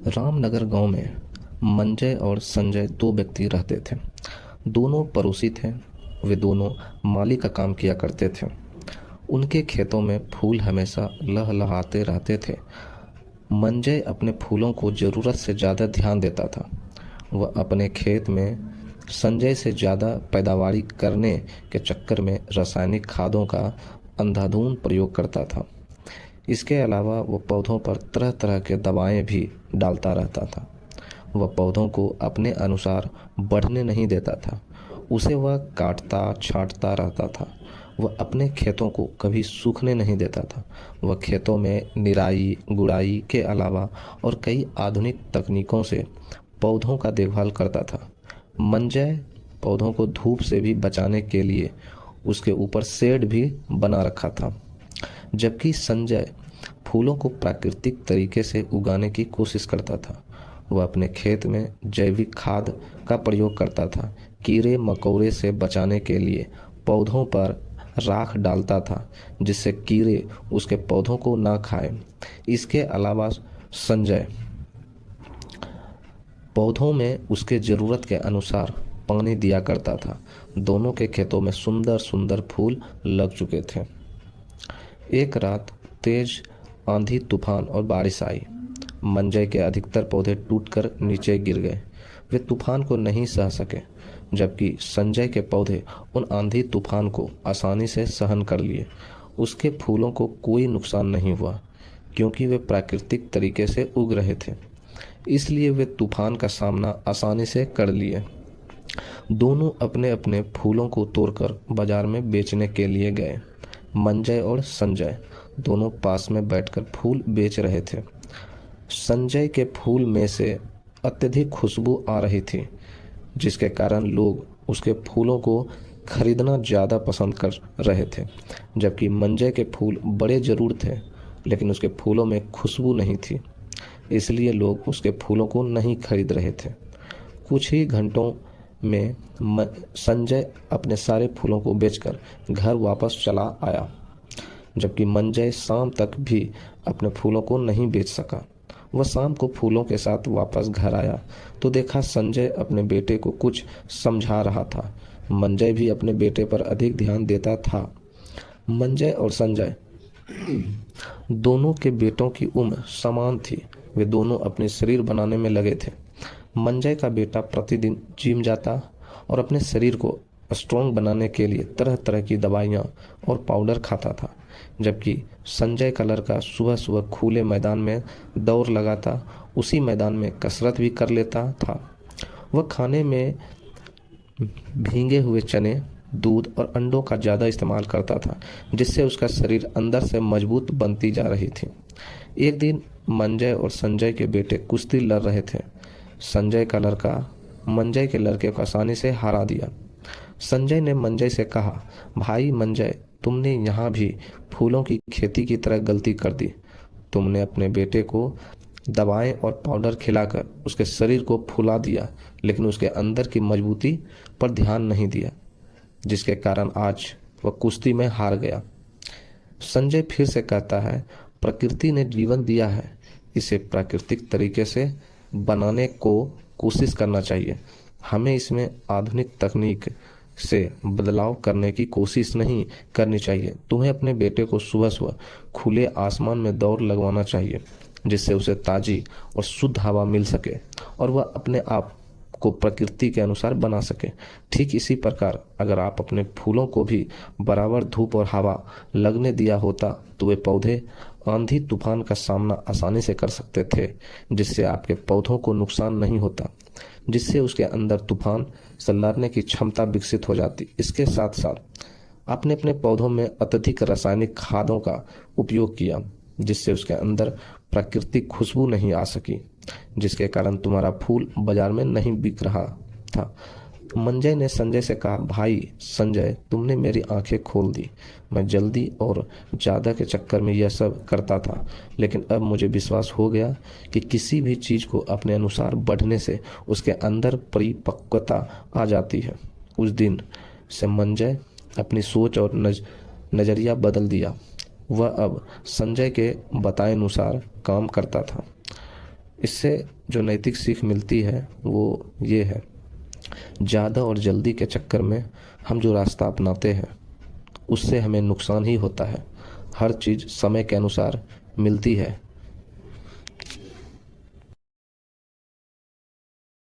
रामनगर गांव में मंजय और संजय दो व्यक्ति रहते थे। दोनों पड़ोसी थे। वे दोनों माली का काम किया करते थे। उनके खेतों में फूल हमेशा लहलहाते रहते थे। मंजय अपने फूलों को ज़रूरत से ज़्यादा ध्यान देता था। वह अपने खेत में संजय से ज़्यादा पैदावारी करने के चक्कर में रासायनिक खादों का अंधाधुंध प्रयोग करता था। इसके अलावा वह पौधों पर तरह तरह के दवाएं भी डालता रहता था। वह पौधों को अपने अनुसार बढ़ने नहीं देता था। उसे वह काटता छांटता रहता था। वह अपने खेतों को कभी सूखने नहीं देता था। वह खेतों में निराई गुड़ाई के अलावा और कई आधुनिक तकनीकों से पौधों का देखभाल करता था। मंजय पौधों को धूप से भी बचाने के लिए उसके ऊपर शेड भी बना रखा था, जबकि संजय फूलों को प्राकृतिक तरीके से उगाने की कोशिश करता था। वह अपने खेत में जैविक खाद का प्रयोग करता था। कीड़े मकोड़े से बचाने के लिए पौधों पर राख डालता था, जिससे कीड़े उसके पौधों को ना खाएं। इसके अलावा संजय पौधों में उसके ज़रूरत के अनुसार पानी दिया करता था। दोनों के खेतों में सुंदर सुंदर फूल लग चुके थे। एक रात तेज आंधी तूफान और बारिश आई। मंजय के अधिकतर पौधे टूटकर नीचे गिर गए। वे तूफान को नहीं सह सके, जबकि संजय के पौधे उन आंधी तूफान को आसानी से सहन कर लिए। उसके फूलों को कोई नुकसान नहीं हुआ, क्योंकि वे प्राकृतिक तरीके से उग रहे थे। इसलिए वे तूफान का सामना आसानी से कर लिए। दोनों अपने अपने फूलों को तोड़कर बाजार में बेचने के लिए गए। मंजय और संजय दोनों पास में बैठकर फूल बेच रहे थे। संजय के फूल में से अत्यधिक खुशबू आ रही थी, जिसके कारण लोग उसके फूलों को खरीदना ज़्यादा पसंद कर रहे थे, जबकि मंजय के फूल बड़े ज़रूर थे, लेकिन उसके फूलों में खुशबू नहीं थी। इसलिए लोग उसके फूलों को नहीं खरीद रहे थे। कुछ ही घंटों में संजय अपने सारे फूलों को बेचकर घर वापस चला आया, जबकि मंजय शाम तक भी अपने फूलों को नहीं बेच सका। वह शाम को फूलों के साथ वापस घर आया तो देखा संजय अपने बेटे को कुछ समझा रहा था। मंजय भी अपने बेटे पर अधिक ध्यान देता था। मंजय और संजय दोनों के बेटों की उम्र समान थी। वे दोनों अपने शरीर बनाने में लगे थे। मंजय का बेटा प्रतिदिन जिम जाता और अपने शरीर को स्ट्रॉन्ग बनाने के लिए तरह तरह की दवाइयाँ और पाउडर खाता था, जबकि संजय का लड़का सुबह सुबह खुले मैदान में दौड़ लगाता, उसी मैदान में कसरत भी कर लेता था। वह खाने में भीगे हुए चने, दूध और अंडों का ज़्यादा इस्तेमाल करता था, जिससे उसका शरीर अंदर से मजबूत बनती जा रही थी। एक दिन मंजय और संजय के बेटे कुश्ती लड़ रहे थे। संजय का लड़का मंजय के लड़के को आसानी से हरा दिया। संजय ने मंजय से कहा, भाई मंजय, तुमने यहाँ भी फूलों की खेती की तरह गलती कर दी। तुमने अपने बेटे को दवाएं और पाउडर खिलाकर उसके शरीर को फुला दिया, लेकिन उसके अंदर की मजबूती पर ध्यान नहीं दिया, जिसके कारण आज वह कुश्ती में हार गया। संजय फिर से कहता है, प्रकृति ने जीवन दिया है, इसे प्राकृतिक तरीके से बनाने को कोशिश करना चाहिए। हमें इसमें आधुनिक तकनीक से बदलाव करने की कोशिश नहीं करनी चाहिए। तुम्हें अपने बेटे को सुबह सुबह खुले आसमान में दौड़ लगवाना चाहिए, जिससे उसे ताज़ी और शुद्ध हवा मिल सके और वह अपने आप को प्रकृति के अनुसार बना सके। ठीक इसी प्रकार अगर आप अपने फूलों को भी बराबर धूप और हवा लगने दिया होता तो वे पौधे आंधी तूफान का सामना आसानी से कर सकते थे, जिससे आपके पौधों को नुकसान नहीं होता, जिससे उसके अंदर तूफान से लड़ने की क्षमता विकसित हो जाती। इसके साथ साथ आपने अपने पौधों में अत्यधिक रासायनिक खादों का उपयोग किया, जिससे उसके अंदर प्राकृतिक खुशबू नहीं आ सकी, जिसके कारण तुम्हारा फूल बाजार में नहीं बिक रहा था। मंजय ने संजय से कहा, भाई संजय, तुमने मेरी आंखें खोल दी। मैं जल्दी और ज़्यादा के चक्कर में यह सब करता था, लेकिन अब मुझे विश्वास हो गया कि किसी भी चीज़ को अपने अनुसार बढ़ने से उसके अंदर परिपक्वता आ जाती है। उस दिन से मंजय अपनी सोच और नज़रिया बदल दिया। वह अब संजय के बताए अनुसार काम करता था। इससे जो नैतिक सीख मिलती है वो ये है, ज़्यादा और जल्दी के चक्कर में हम जो रास्ता अपनाते हैं उससे हमें नुकसान ही होता है। हर चीज़ समय के अनुसार मिलती है,